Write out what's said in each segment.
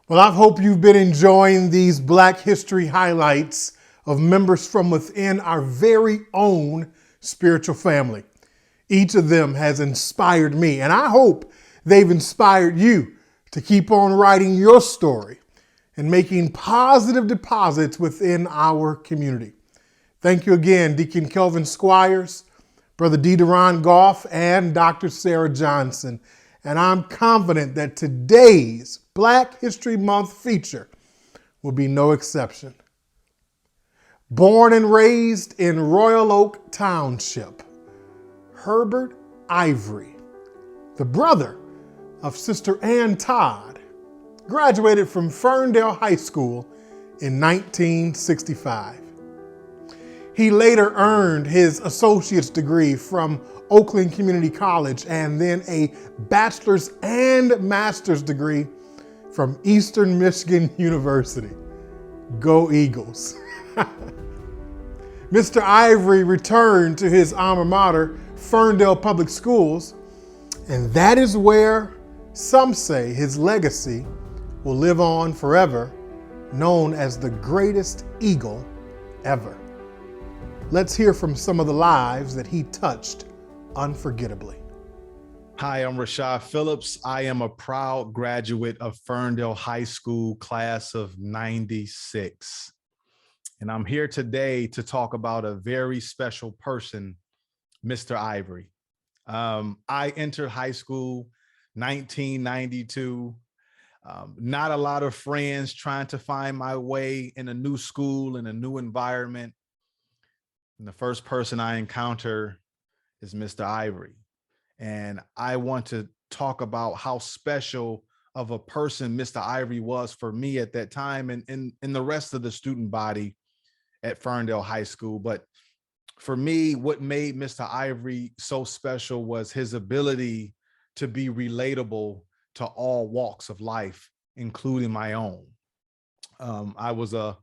Well, I hope you've been enjoying these Black History highlights of members from within our very own spiritual family. Each of them has inspired me, and I hope they've inspired you to keep on writing your story and making positive deposits within our community. Thank you again, Deacon Kelvin Squires, Brother D. Deron Goff, and Dr. Sarah Johnson. And I'm confident that today's Black History Month feature will be no exception. Born and raised in Royal Oak Township, Herbert Ivory, the brother of Sister Ann Todd, graduated from Ferndale High School in 1965. He later earned his associate's degree from Oakland Community College and then a bachelor's and master's degree from Eastern Michigan University. Go Eagles. Mr. Ivory returned to his alma mater, Ferndale Public Schools, and that is where some say his legacy will live on forever, known as the greatest Eagle ever. Let's hear from some of the lives that he touched unforgettably. Hi, I'm Rashad Phillips. I am a proud graduate of Ferndale High School, class of '96. And I'm here today to talk about a very special person, Mr. Ivory. I entered high school 1992. Not a lot of friends, trying to find my way in a new school, in a new environment. And the first person I encounter is Mr. Ivory. And I want to talk about how special of a person Mr. Ivory was for me at that time and the rest of the student body at Ferndale High School. But for me, what made Mr. Ivory so special was his ability to be relatable to all walks of life, including my own. I was a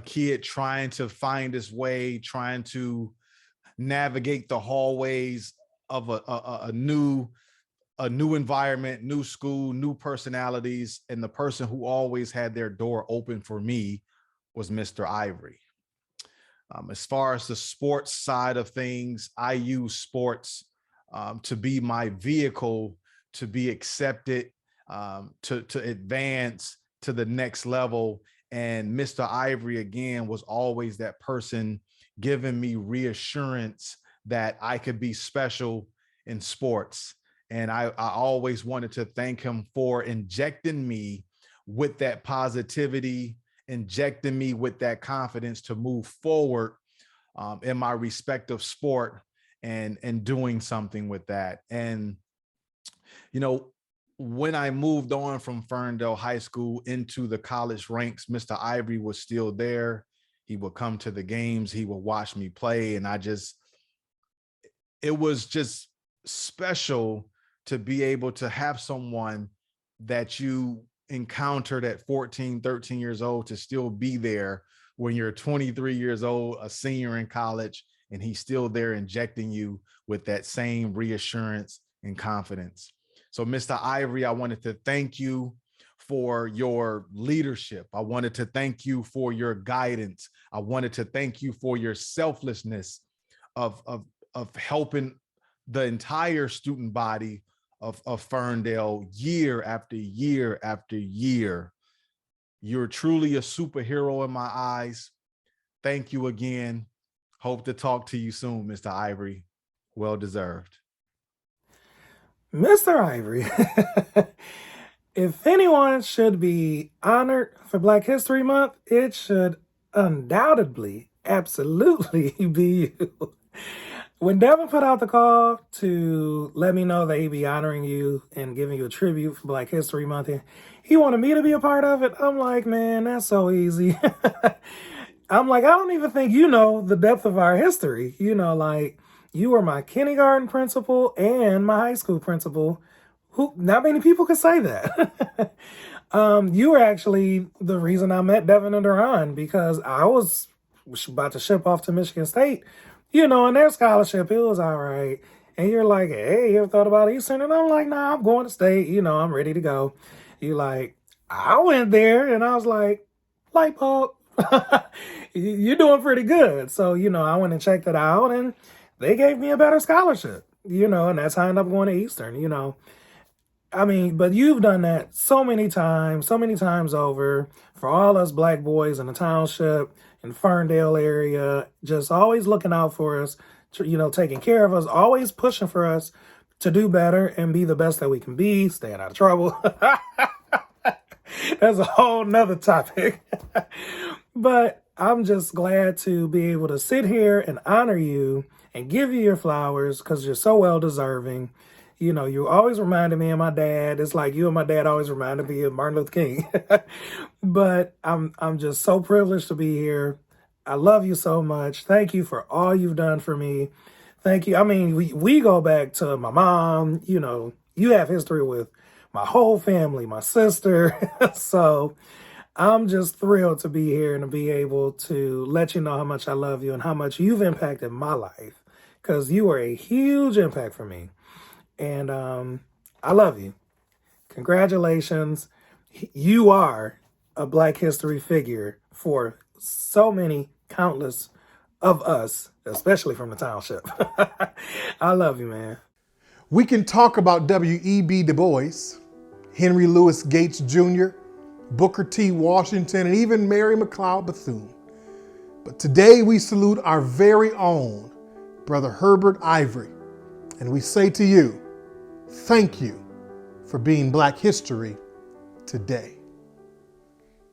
kid trying to find his way, trying to navigate the hallways of a new environment, new school, new personalities. And the person who always had their door open for me was Mr. Ivory. As far as the sports side of things, I use sports to be my vehicle to be accepted, to advance to the next level. And Mr. Ivory, again, was always that person giving me reassurance that I could be special in sports. And I always wanted to thank him for injecting me with that positivity, injecting me with that confidence to move forward in my respective sport and doing something with that. And, when I moved on from Ferndale High School into the college ranks, Mr. Ivory was still there. He would come to the games, he would watch me play. And it was just special to be able to have someone that you encountered at 14, 13 years old to still be there when you're 23 years old, a senior in college, and he's still there injecting you with that same reassurance and confidence. So, Mr. Ivory, I wanted to thank you for your leadership. I wanted to thank you for your guidance. I wanted to thank you for your selflessness of helping the entire student body of Ferndale year after year after year. You're truly a superhero in my eyes. Thank you again. Hope to talk to you soon, Mr. Ivory. Well deserved. Mr. Ivory, if anyone should be honored for Black History Month, it should undoubtedly, absolutely be you. When Devin put out the call to let me know that he'd be honoring you and giving you a tribute for Black History Month, and he wanted me to be a part of it, I'm like, man, that's so easy. I'm like, I don't even think you know the depth of our history. You were my kindergarten principal and my high school principal. Who not many people could say that. You were actually the reason I met Devin and Duran because I was about to ship off to Michigan State, and their scholarship, it was all right. And you're like, hey, you ever thought about Eastern? And I'm like, nah, I'm going to State. I'm ready to go. You're like, I went there and I was like, light bulb, you're doing pretty good. So, I went and checked it out and they gave me a better scholarship, and that's how I ended up going to Eastern. I mean, but you've done that so many times over for all us black boys in the township, in Ferndale area, just always looking out for us, taking care of us, always pushing for us to do better and be the best that we can be, staying out of trouble. That's a whole nother topic. But I'm just glad to be able to sit here and honor you and give you your flowers because you're so well deserving. You always reminded me of my dad. It's like you and my dad always reminded me of Martin Luther King. But I'm just so privileged to be here. I love you so much. Thank you for all you've done for me. Thank you. I mean, we go back to my mom. You have history with my whole family, my sister. So I'm just thrilled to be here and to be able to let you know how much I love you and how much you've impacted my life because you are a huge impact for me. And I love you. Congratulations. You are a Black history figure for so many countless of us, especially from the township. I love you, man. We can talk about W.E.B. Du Bois, Henry Louis Gates Jr., Booker T. Washington, and even Mary McLeod Bethune. But today we salute our very own Brother Herbert Ivory, and we say to you, thank you for being Black history today.